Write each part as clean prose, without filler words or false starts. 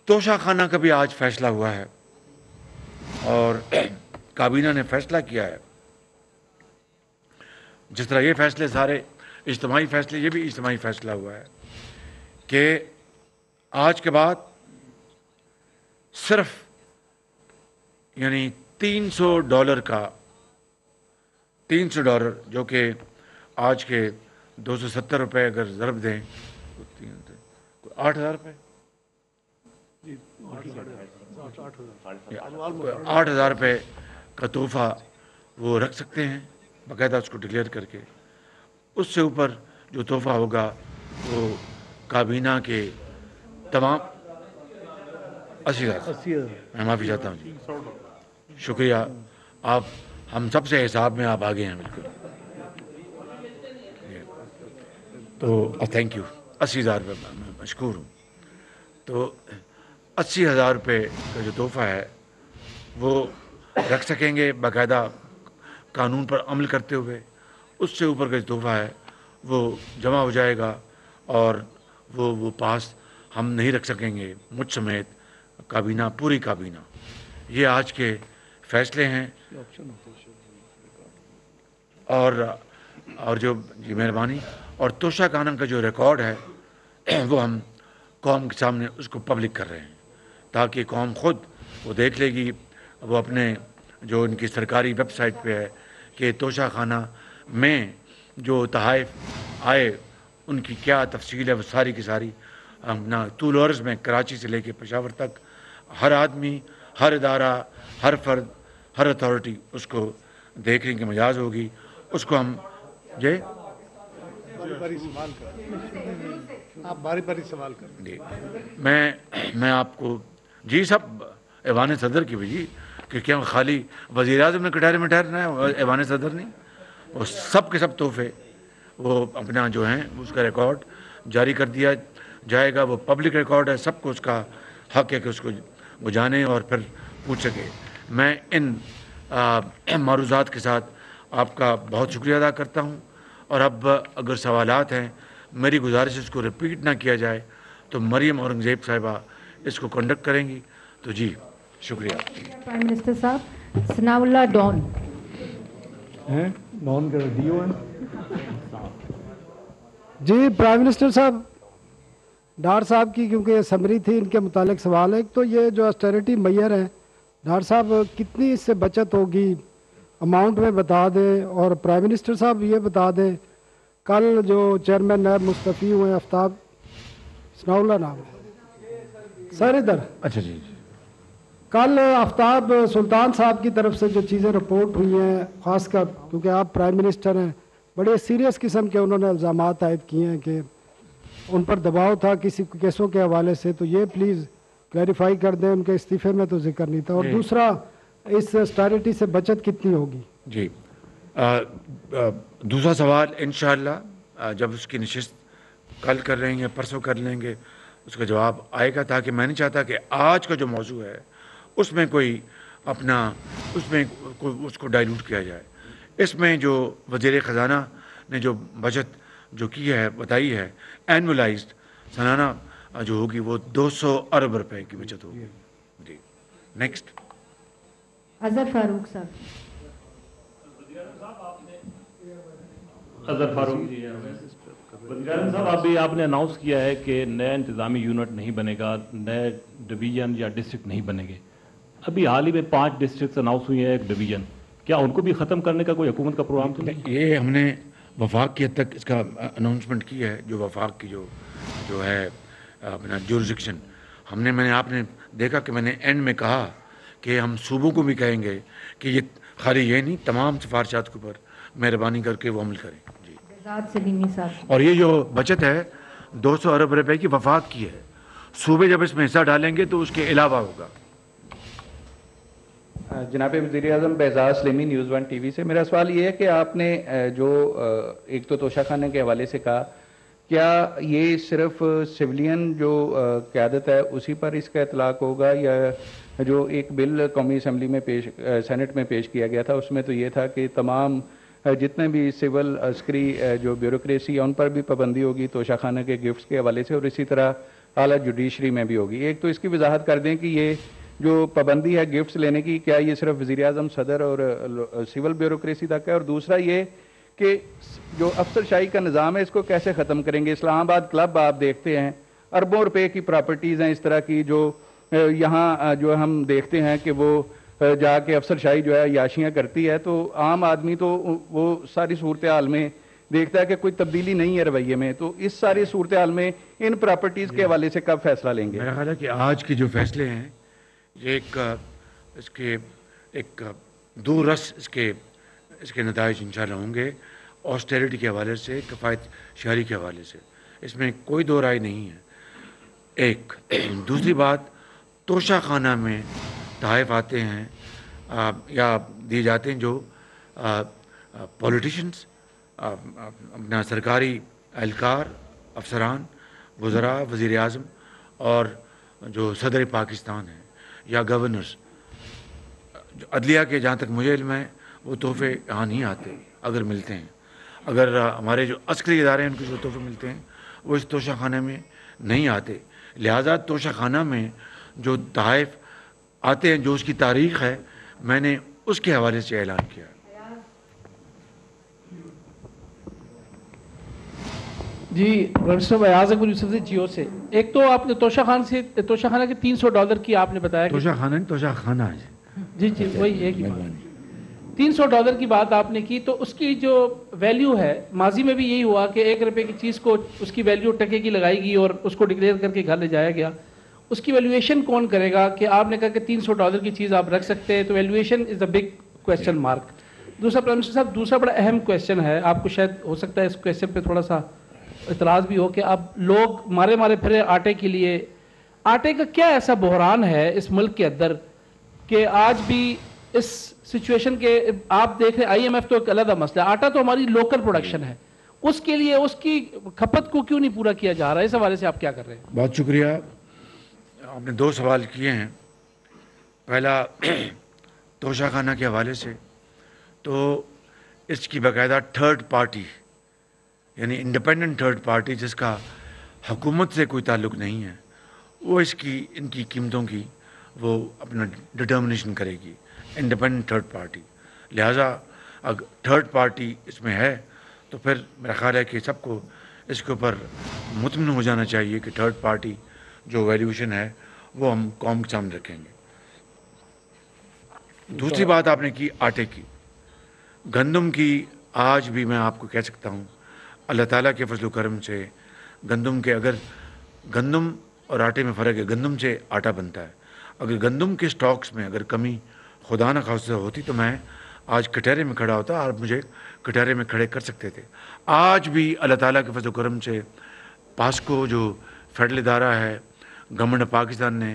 توشہ خانہ کا بھی آج فیصلہ ہوا ہے اور کابینہ نے فیصلہ کیا ہے. جس طرح یہ فیصلے سارے اجتماعی فیصلے، یہ بھی اجتماعی فیصلہ ہوا ہے کہ آج کے بعد صرف یعنی $300 کا $300 جو کہ آج کے $270 اگر ضرب دیں تو 8,000 روپے، 8,000 روپے کا تحفہ وہ رکھ سکتے ہیں باقاعدہ اس کو ڈکلیئر کر کے. اس سے اوپر جو تحفہ ہوگا وہ کابینہ کے تمام 80,000. میں معافی چاہتا ہوں جی، شکریہ. آپ ہم سب سے حساب میں آپ آگے ہیں بالکل. تو تھینک یو. 80,000 روپے میں مشکور ہوں. تو 80,000 روپے کا جو تحفہ ہے وہ رکھ سکیں گے باقاعدہ قانون پر عمل کرتے ہوئے. اس سے اوپر کا جو تحفہ ہے وہ جمع ہو جائے گا اور وہ پاس ہم نہیں رکھ سکیں گے، مجھ سمیت کابینہ، پوری کابینہ. یہ آج کے فیصلے ہیں. اور جو جی مہربانی. اور توشہ خانہ کا جو ریکارڈ ہے وہ ہم قوم کے سامنے اس کو پبلک کر رہے ہیں تاکہ قوم خود وہ دیکھ لے گی. وہ اپنے جو ان کی سرکاری ویب سائٹ پہ ہے کہ توشہ خانہ میں جو تحائف آئے ان کی کیا تفصیل ہے، وہ ساری کی ساری اپنا طول و عرض میں کراچی سے لے کے پشاور تک ہر آدمی، ہر ادارہ، ہر فرد، ہر اتھارٹی اس کو دیکھنے کی مجاز ہوگی. اس کو ہم باری باری سوال کریں. جی میں آپ کو جی سب ایوان صدر کی بھی جی کہ کیا خالی وزیر اعظم نے کٹہرے میں ٹھہرنا ہے، ایوان صدر نہیں. وہ سب کے سب تحفے وہ اپنا جو ہیں اس کا ریکارڈ جاری کر دیا جائے گا. وہ پبلک ریکارڈ ہے، سب کو اس کا حق ہے کہ اس کو وہ جانے اور پھر پوچھ سکے. میں ان معروضات کے ساتھ آپ کا بہت شکریہ ادا کرتا ہوں. اور اب اگر سوالات ہیں، میری گزارش اس کو رپیٹ نہ کیا جائے تو مریم اورنگزیب صاحبہ اس کو کنڈکٹ کریں گی. تو جی شکریہ. پرائم منسٹر صاحب. ثناء اللہ ڈان. ڈان کا ڈیو ہے جی. پرائم منسٹر صاحب، ڈار صاحب کی کیونکہ یہ سمری تھی، ان کے متعلق سوال ہے. ایک تو یہ جو اسٹیرٹی میئر ہے ڈار صاحب، کتنی اس سے بچت ہوگی اماؤنٹ میں بتا دیں. اور پرائم منسٹر صاحب یہ بتا دیں کل جو چیئرمین نیب مستعفی ہوئے آفتاب ثناء اللہ نام سر ادھر، اچھا جی. کل آفتاب سلطان صاحب کی طرف سے جو چیزیں رپورٹ ہوئی ہیں، خاص کر کیونکہ آپ پرائم منسٹر ہیں، بڑے سیریس قسم کے انہوں نے الزامات عائد کیے ہیں کہ ان پر دباؤ تھا کسی کیسوں کے حوالے سے. تو یہ پلیز کلیریفائی کر دیں. ان کے استعفے میں تو ذکر نہیں تھا. اور دوسرا، اس اسٹیرٹی سے بچت کتنی ہوگی؟ جی دوسرا سوال انشاءاللہ جب اس کی نشست کل کر لیں گے، پرسوں کر لیں گے، اس کا جواب آئے گا. تاکہ میں نہیں چاہتا کہ آج کا جو موضوع ہے اس میں کوئی اپنا اس کو ڈائیلوٹ کیا جائے. اس میں جو وزیر خزانہ نے جو بچت جو کی ہے بتائی ہے، اینولائزڈ سالانہ جو ہوگی وہ 200 ارب روپے کی بچت ہوگی. جی نیکسٹ. اظہر فاروق صاحب. اظہر فاروق جی. وزیر اعظم صاحب، ابھی آپ نے اناؤنس کیا ہے کہ نیا انتظامی یونٹ نہیں بنے گا، نئے ڈویژن یا ڈسٹرکٹ نہیں بنے گے. ابھی حال ہی میں 5 ڈسٹرکٹس اناؤنس ہوئی ہیں، ایک ڈویژن. کیا ان کو بھی ختم کرنے کا کوئی حکومت کا پروگرام تو نہیں؟ یہ ہم نے وفاق کی حد تک اس کا اناؤنسمنٹ کی ہے. جو وفاق کی جو ہے اپنا جورسڈکشن میں نے آپ نے دیکھا کہ میں نے اینڈ میں کہا کہ ہم صوبوں کو بھی کہیں گے کہ یہ خالی یہ نہیں، تمام سفارشات کے اوپر مہربانی کر کے وہ عمل کریں. جی. سلیمی صاحب. اور یہ جو بچت ہے 200 ارب روپے کی وفاق کی ہے. صوبے جب اس میں حصہ ڈالیں گے تو اس کے علاوہ ہوگا. جناب وزیر اعظم، Behzad Salimi, news 1 T V سے. میرا سوال یہ ہے کہ آپ نے جو ایک تو توشہ خانے کے حوالے سے کہا، کیا یہ صرف سولین جو قیادت ہے اسی پر اس کا اطلاق ہوگا، یا جو ایک بل قومی اسمبلی میں سینٹ میں پیش کیا گیا تھا اس میں تو یہ تھا کہ تمام جتنے بھی سول عسکری جو بیوروکریسی ہے ان پر بھی پابندی ہوگی توشہ خانہ کے گفٹس کے حوالے سے، اور اسی طرح اعلیٰ جوڈیشری میں بھی ہوگی. ایک تو اس کی وضاحت کر دیں کہ یہ جو پابندی ہے گفٹس لینے کی، کیا یہ صرف وزیر اعظم، صدر اور سول بیوروکریسی تک ہے؟ اور دوسرا یہ کہ جو افسر شاہی کا نظام ہے اس کو کیسے ختم کریں گے؟ اسلام آباد کلب آپ دیکھتے ہیں، اربوں روپے کی پراپرٹیز ہیں اس طرح کی، جو یہاں جو ہم دیکھتے ہیں کہ وہ جا کے افسر شاہی جو ہے عیاشیاں کرتی ہے. تو عام آدمی تو وہ ساری صورتحال میں دیکھتا ہے کہ کوئی تبدیلی نہیں ہے رویے میں. تو اس ساری صورتحال میں ان پراپرٹیز کے حوالے سے کب فیصلہ لیں گے؟ میرا خیال ہے کہ آج کے جو فیصلے ہیں یہ اس کے ایک دور رس اس کے نتائج انشاءاللہ ہوں گے، آسٹیرٹی کے حوالے سے، کفایت شہری کے حوالے سے. اس میں کوئی دو رائے نہیں ہے. ایک دوسری بات، توشہ خانہ میں تحائف آتے ہیں یا دیے جاتے ہیں جو پولیٹیشنز، اپنا سرکاری اہلکار، افسران، وزراء، وزیر اعظم اور جو صدر پاکستان ہیں یا گورنرز، عدلیہ کے جہاں تک مجھے علم ہے وہ تحفے یہاں نہیں آتے. اگر ملتے ہیں، اگر ہمارے جو عسکری ادارے ہیں ان کو جو تحفے ملتے ہیں وہ اس توشہ خانہ میں نہیں آتے. لہٰذا توشہ خانہ میں جو تحائف آتے ہیں، جو اس کی تاریخ ہے، میں نے اس کے حوالے سے اعلان کیا. جی صاحب، ایاز اکبر یوسف سے جیو سے. ایک تو آپ نے توشہ خانہ کے $300 کی آپ نے بتایا کہ توشہ خانہ نہیں، توشہ خانہ ہے. جی وہی ایک ہی بات. $300 کی بات آپ نے کی، تو اس کی جو ویلیو ہے، ماضی میں بھی یہی ہوا کہ $1 کی چیز کو اس کی ویلیو ٹکے کی لگائی گئی اور اس کو ڈکلیئر کر کے گھر لے جایا گیا. اس کی ویلیویشن کون کرے گا؟ کہ آپ نے کہا کہ $300 کی چیز آپ رکھ سکتے ہیں، تو valuation is a big question mark. دوسرا پرائم منسٹر صاحب، دوسرا بڑا اہم کویسچن ہے، آپ کو شاید ہو سکتا ہے اس کویسچن پہ تھوڑا سا اعتراض بھی ہو، کہ اب لوگ مارے پھرے آٹے کے لیے. آٹے کا کیا ایسا بحران ہے اس ملک کے اندر کہ آج بھی اس سچویشن کے، آپ دیکھ رہے IMF تو ایک علیحدہ مسئلہ ہے، آٹا تو ہماری لوکل پروڈکشن ہے، اس کے لیے اس کی کھپت کو کیوں نہیں پورا کیا جا رہا ہے؟ اس حوالے سے آپ کیا کر رہے ہیں؟ بہت شکریہ. آپ نے 2 سوال کیے ہیں. پہلا توشہ خانہ کے حوالے سے، تو اس کی باقاعدہ تھرڈ پارٹی، یعنی انڈیپینڈنٹ تھرڈ پارٹی جس کا حکومت سے کوئی تعلق نہیں ہے، وہ ان کی قیمتوں کی وہ اپنا ڈٹرمنیشن کرے گی. Independent third party. لہٰذا اگر تھرڈ پارٹی اس میں ہے تو پھر میرا خیال ہے کہ سب کو اس کے اوپر مطمئن ہو جانا چاہیے کہ تھرڈ پارٹی جو ویلیوشن ہے وہ ہم قوم کے سامنے رکھیں گے. دوسری بات آپ نے کی آٹے کی. گندم کی آج بھی میں آپ کو کہہ سکتا ہوں اللہ تعالیٰ کے فضل و کرم سے گندم کے، اگر گندم اور آٹے میں فرق ہے، گندم سے آٹا بنتا ہے. اگر گندم کے سٹاکس میں اگر کمی خدا نہ خواستہ ہوتی تو میں آج کٹہرے میں کھڑا ہوتا اور مجھے کٹہرے میں کھڑے کر سکتے تھے. آج بھی اللہ تعالیٰ کے فضل و کرم سے پاسکو جو فیڈرل ادارہ ہے، گورنمنٹ پاکستان نے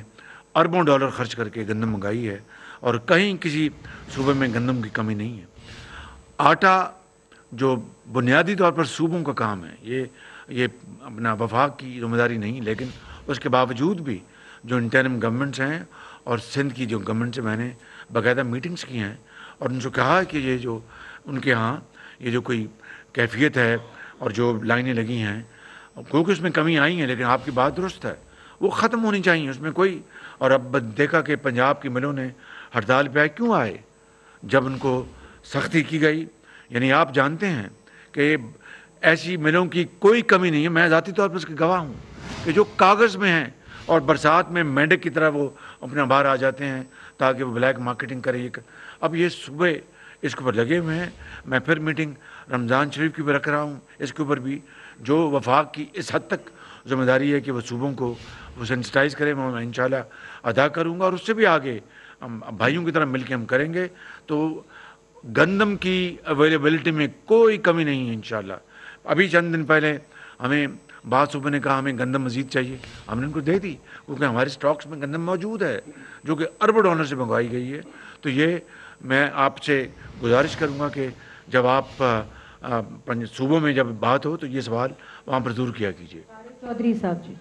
اربوں ڈالر خرچ کر کے گندم منگائی ہے اور کہیں کسی صوبے میں گندم کی کمی نہیں ہے. آٹا جو بنیادی طور پر صوبوں کا کام ہے، یہ اپنا وفاق کی ذمہ داری نہیں، لیکن اس کے باوجود بھی جو انٹرم گورنمنٹس ہیں اور سندھ کی جو گورنمنٹ سے میں نے باقاعدہ میٹنگز کی ہیں اور ان سے کہا کہ یہ جو ان کے ہاں یہ جو کوئی کیفیت ہے اور جو لائنیں لگی ہیں، کیونکہ اس میں کمی آئی ہیں، لیکن آپ کی بات درست ہے، وہ ختم ہونی چاہیے اس میں کوئی. اور اب دیکھا کہ پنجاب کی ملوں نے ہڑتال پہ کیوں آئے جب ان کو سختی کی گئی. یعنی آپ جانتے ہیں کہ ایسی ملوں کی کوئی کمی نہیں ہے، میں ذاتی طور پر اس کے گواہ ہوں، کہ جو کاغذ میں ہیں اور برسات میں مینڈک کی طرح وہ اپنا باہر آ جاتے ہیں تاکہ وہ بلیک مارکیٹنگ کرے. اب یہ صبح اس کے اوپر لگے ہوئے ہیں. میں پھر میٹنگ رمضان شریف کی بھی رکھ رہا ہوں، اس کے اوپر بھی جو وفاق کی اس حد تک ذمہ داری ہے کہ وہ صوبوں کو وہ سینسٹائز کریں، میں انشاءاللہ ادا کروں گا اور اس سے بھی آگے ہم بھائیوں کی طرح مل کے ہم کریں گے. تو گندم کی اویلیبلٹی میں کوئی کمی نہیں ہے انشاءاللہ. ابھی چند دن پہلے ہمیں بعض صوبوں نے کہا ہمیں گندم مزید چاہیے، ہم نے ان کو دے دی کیونکہ ہمارے سٹاکس میں گندم موجود ہے جو کہ اربوں ڈالر سے منگوائی گئی ہے. تو یہ میں آپ سے گزارش کروں گا کہ جب آپ صوبوں میں جب بات ہو تو یہ سوال وہاں پر ضرور کیا کیجیے. چودھری صاحب جی.